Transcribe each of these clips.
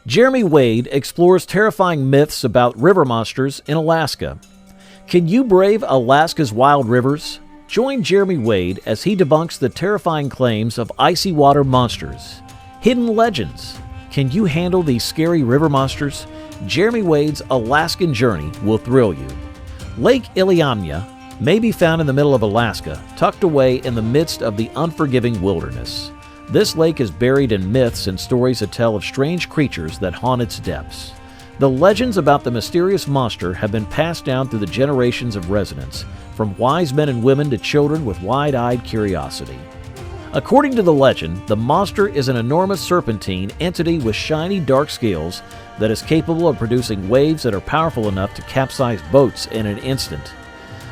Jeremy Wade explores terrifying myths about river monsters in Alaska. Can you brave Alaska's wild rivers? Join Jeremy Wade as he debunks the terrifying claims of icy water monsters. Hidden legends. Can you handle these scary river monsters? Jeremy Wade's Alaskan journey will thrill you. Lake Iliamna may be found in the middle of Alaska, tucked away in the midst of the unforgiving wilderness. This lake is buried in myths and stories that tell of strange creatures that haunt its depths. The legends about the mysterious monster have been passed down through the generations of residents, from wise men and women to children with wide-eyed curiosity. According to the legend, the monster is an enormous serpentine entity with shiny dark scales that is capable of producing waves that are powerful enough to capsize boats in an instant.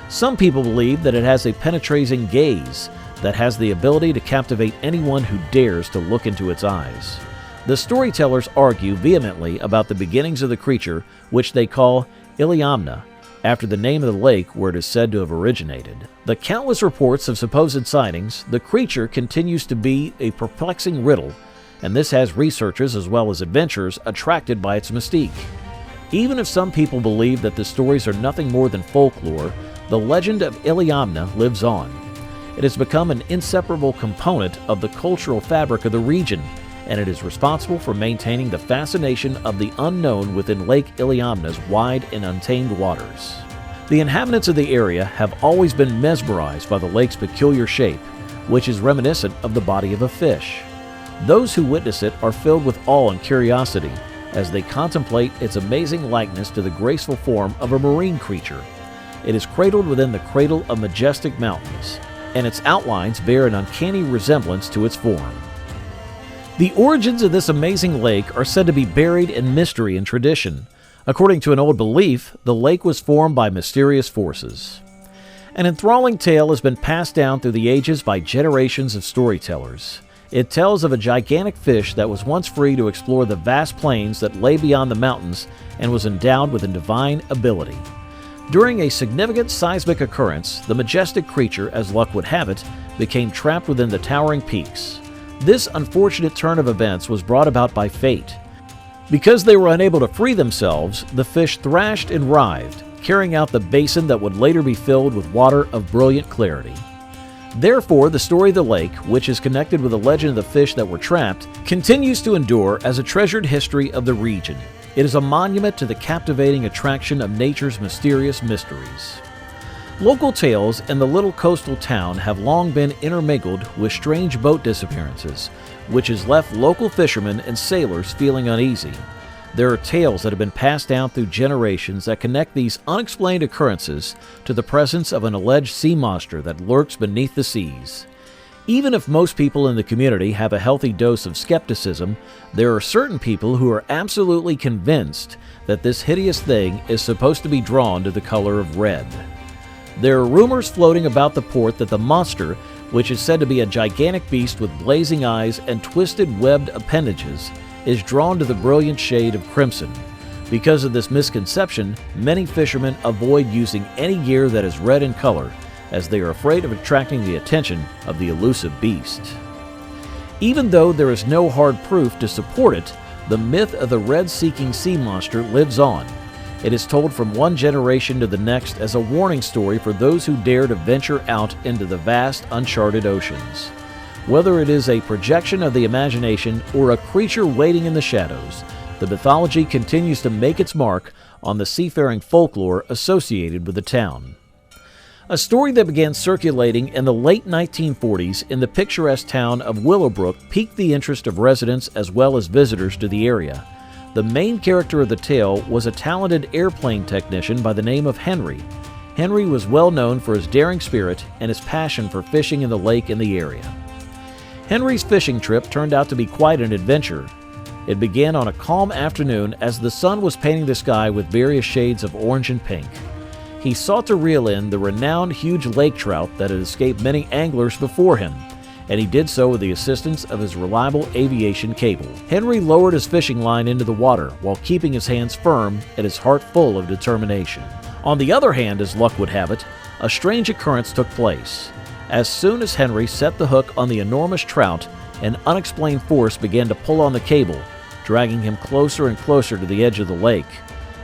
Some people believe that it has a penetrating gaze that has the ability to captivate anyone who dares to look into its eyes. The storytellers argue vehemently about the beginnings of the creature, which they call Iliamna, after the name of the lake where it is said to have originated. The countless reports of supposed sightings, the creature continues to be a perplexing riddle, and this has researchers as well as adventurers attracted by its mystique. Even if some people believe that the stories are nothing more than folklore, the legend of Iliamna lives on. It has become an inseparable component of the cultural fabric of the region, and it is responsible for maintaining the fascination of the unknown within Lake Iliamna's wide and untamed waters. The inhabitants of the area have always been mesmerized by the lake's peculiar shape, which is reminiscent of the body of a fish. Those who witness it are filled with awe and curiosity as they contemplate its amazing likeness to the graceful form of a marine creature. It is cradled within the cradle of majestic mountains, and its outlines bear an uncanny resemblance to its form. The origins of this amazing lake are said to be buried in mystery and tradition. According to an old belief, the lake was formed by mysterious forces. An enthralling tale has been passed down through the ages by generations of storytellers. It tells of a gigantic fish that was once free to explore the vast plains that lay beyond the mountains and was endowed with a divine ability. During a significant seismic occurrence, the majestic creature, as luck would have it, became trapped within the towering peaks. This unfortunate turn of events was brought about by fate. Because they were unable to free themselves, the fish thrashed and writhed, carrying out the basin that would later be filled with water of brilliant clarity. Therefore, the story of the lake, which is connected with the legend of the fish that were trapped, continues to endure as a treasured history of the region. It is a monument to the captivating attraction of nature's mysterious mysteries. Local tales in the little coastal town have long been intermingled with strange boat disappearances, which has left local fishermen and sailors feeling uneasy. There are tales that have been passed down through generations that connect these unexplained occurrences to the presence of an alleged sea monster that lurks beneath the seas. Even if most people in the community have a healthy dose of skepticism, there are certain people who are absolutely convinced that this hideous thing is supposed to be drawn to the color of red. There are rumors floating about the port that the monster, which is said to be a gigantic beast with blazing eyes and twisted webbed appendages, is drawn to the brilliant shade of crimson. Because of this misconception, many fishermen avoid using any gear that is red in color, as they are afraid of attracting the attention of the elusive beast. Even though there is no hard proof to support it, the myth of the red-seeking sea monster lives on. It is told from one generation to the next as a warning story for those who dare to venture out into the vast, uncharted oceans. Whether it is a projection of the imagination or a creature waiting in the shadows, the mythology continues to make its mark on the seafaring folklore associated with the town. A story that began circulating in the late 1940s in the picturesque town of Willowbrook piqued the interest of residents as well as visitors to the area. The main character of the tale was a talented airplane technician by the name of Henry. Henry was well known for his daring spirit and his passion for fishing in the lake in the area. Henry's fishing trip turned out to be quite an adventure. It began on a calm afternoon as the sun was painting the sky with various shades of orange and pink. He sought to reel in the renowned huge lake trout that had escaped many anglers before him, and he did so with the assistance of his reliable aviation cable. Henry lowered his fishing line into the water while keeping his hands firm and his heart full of determination. On the other hand, as luck would have it, a strange occurrence took place. As soon as Henry set the hook on the enormous trout, an unexplained force began to pull on the cable, dragging him closer and closer to the edge of the lake.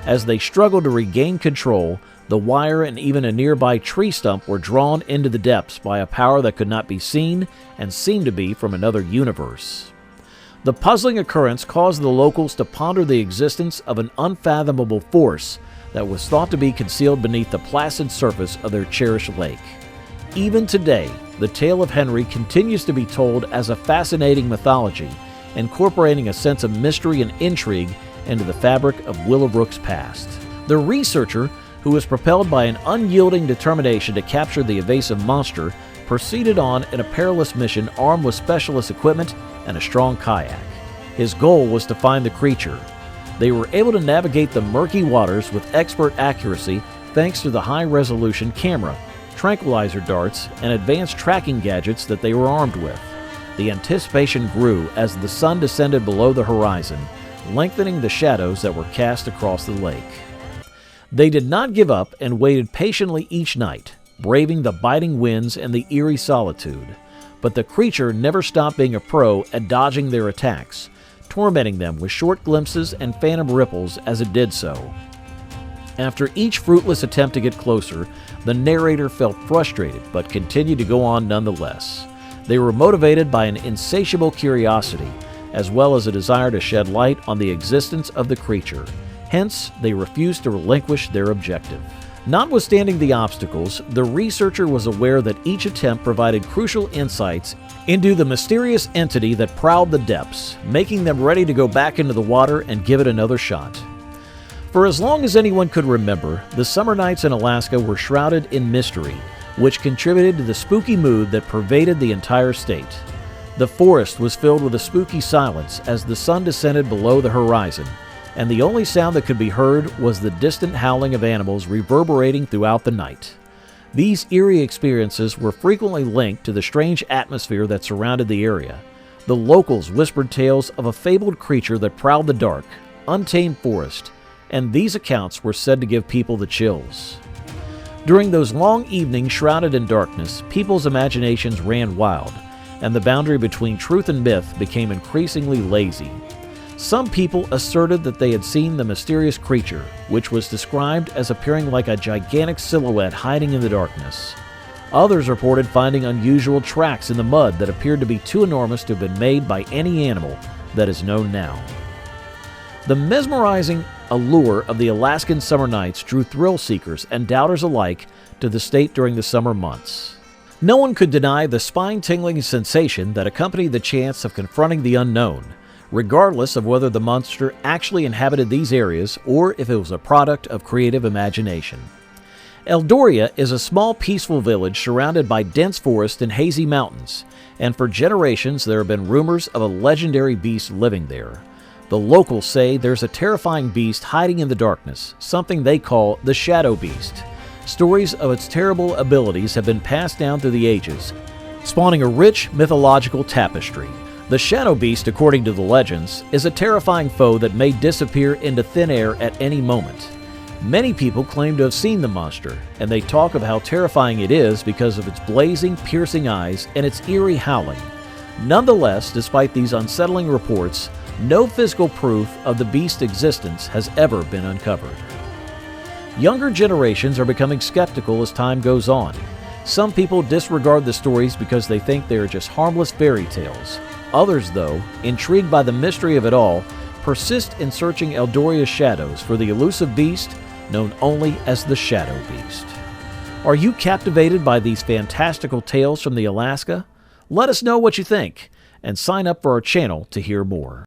As they struggled to regain control, the wire and even a nearby tree stump were drawn into the depths by a power that could not be seen and seemed to be from another universe. The puzzling occurrence caused the locals to ponder the existence of an unfathomable force that was thought to be concealed beneath the placid surface of their cherished lake. Even today, the tale of Henry continues to be told as a fascinating mythology, incorporating a sense of mystery and intrigue into the fabric of Willowbrook's past. The researcher, who was propelled by an unyielding determination to capture the evasive monster, proceeded on in a perilous mission armed with specialist equipment and a strong kayak. His goal was to find the creature. They were able to navigate the murky waters with expert accuracy thanks to the high-resolution camera, tranquilizer darts, and advanced tracking gadgets that they were armed with. The anticipation grew as the sun descended below the horizon, lengthening the shadows that were cast across the lake. They did not give up and waited patiently each night, braving the biting winds and the eerie solitude. But the creature never stopped being a pro at dodging their attacks, tormenting them with short glimpses and phantom ripples as it did so. After each fruitless attempt to get closer, the narrator felt frustrated but continued to go on nonetheless. They were motivated by an insatiable curiosity, as well as a desire to shed light on the existence of the creature. Hence, they refused to relinquish their objective. Notwithstanding the obstacles, the researcher was aware that each attempt provided crucial insights into the mysterious entity that prowled the depths, making them ready to go back into the water and give it another shot. For as long as anyone could remember, the summer nights in Alaska were shrouded in mystery, which contributed to the spooky mood that pervaded the entire state. The forest was filled with a spooky silence as the sun descended below the horizon, and the only sound that could be heard was the distant howling of animals reverberating throughout the night. These eerie experiences were frequently linked to the strange atmosphere that surrounded the area. The locals whispered tales of a fabled creature that prowled the dark, untamed forest, and these accounts were said to give people the chills. During those long evenings shrouded in darkness, people's imaginations ran wild, and the boundary between truth and myth became increasingly lazy. Some people asserted that they had seen the mysterious creature, which was described as appearing like a gigantic silhouette hiding in the darkness. Others reported finding unusual tracks in the mud that appeared to be too enormous to have been made by any animal that is known now. The mesmerizing allure of the Alaskan summer nights drew thrill seekers and doubters alike to the state during the summer months. No one could deny the spine-tingling sensation that accompanied the chance of confronting the unknown, regardless of whether the monster actually inhabited these areas or if it was a product of creative imagination. Eldoria is a small, peaceful village surrounded by dense forest and hazy mountains, and for generations there have been rumors of a legendary beast living there. The locals say there's a terrifying beast hiding in the darkness, something they call the Shadow Beast. Stories of its terrible abilities have been passed down through the ages, spawning a rich mythological tapestry. The Shadow Beast, according to the legends, is a terrifying foe that may disappear into thin air at any moment. Many people claim to have seen the monster, and they talk of how terrifying it is because of its blazing, piercing eyes and its eerie howling. Nonetheless, despite these unsettling reports, no physical proof of the beast's existence has ever been uncovered. Younger generations are becoming skeptical as time goes on. Some people disregard the stories because they think they are just harmless fairy tales. Others, though, intrigued by the mystery of it all, persist in searching Eldoria's shadows for the elusive beast known only as the Shadow Beast. Are you captivated by these fantastical tales from the Alaska? Let us know what you think, and sign up for our channel to hear more.